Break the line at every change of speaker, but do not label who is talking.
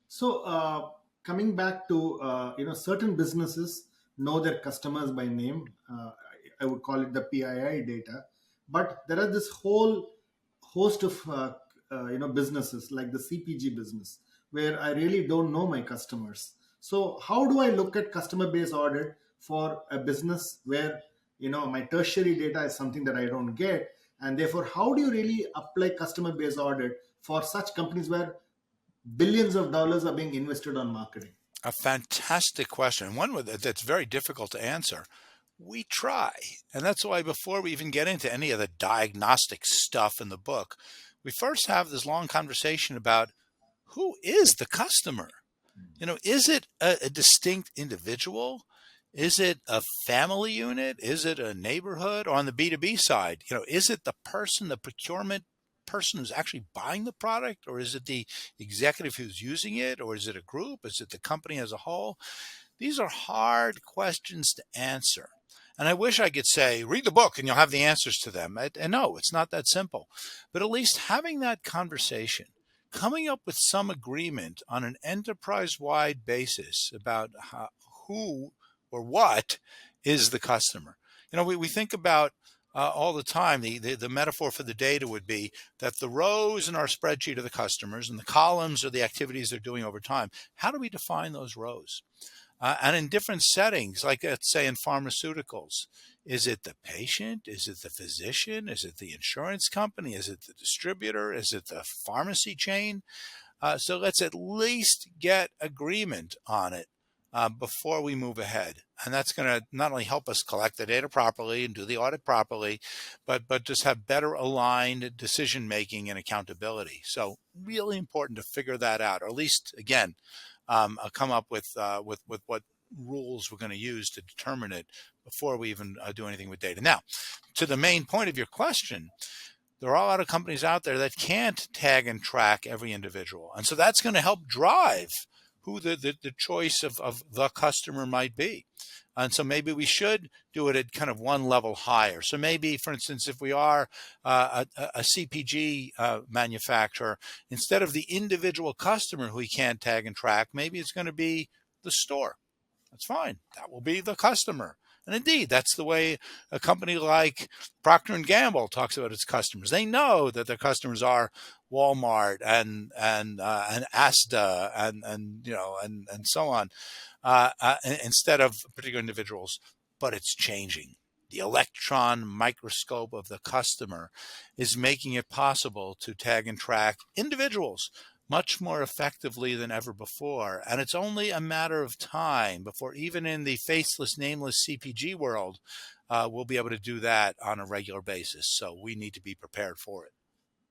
So coming back to certain businesses know their customers by name. I would call it the PII data, but there are this whole host of businesses like the CPG business where I really don't know my customers. So how do I look at customer base audit for a business where my tertiary data is something that I don't get, and therefore how do you really apply customer base audit for such companies where billions of dollars are being invested on marketing?
A fantastic question, that's very difficult to answer. We try. And that's why before we even get into any of the diagnostic stuff in the book, we first have this long conversation about who is the customer? Is it a distinct individual? Is it a family unit? Is it a neighborhood? Or on the B2B side, is it the person, the procurement person who's actually buying the product? Or is it the executive who's using it? Or is it a group? Is it the company as a whole? These are hard questions to answer. And I wish I could say, read the book and you'll have the answers to them. And no, it's not that simple. But at least having that conversation, coming up with some agreement on an enterprise-wide basis about who or what is the customer. We think about all the time, the metaphor for the data would be that the rows in our spreadsheet are the customers and the columns are the activities they're doing over time. How do we define those rows? And in different settings, like let's say in pharmaceuticals, is it the patient? Is it the physician? Is it the insurance company? Is it the distributor? Is it the pharmacy chain? So let's at least get agreement on it before we move ahead. And that's going to not only help us collect the data properly and do the audit properly, but just have better aligned decision making and accountability. So really important to figure that out, or at least, again, come up with what rules we're going to use to determine it before we even do anything with data. Now, to the main point of your question, there are a lot of companies out there that can't tag and track every individual. And so that's going to help drive who the choice of the customer might be. And so maybe we should do it at kind of one level higher. So maybe, for instance, if we are a CPG manufacturer, instead of the individual customer who we can't tag and track, maybe it's going to be the store. That's fine. That will be the customer. And indeed, that's the way a company like Procter and Gamble talks about its customers. They know that their customers are Walmart and Asda and so on, instead of particular individuals. But it's changing. The electron microscope of the customer is making it possible to tag and track individuals much more effectively than ever before. And it's only a matter of time before, even in the faceless, nameless CPG world, we'll be able to do that on a regular basis. So we need to be prepared for it.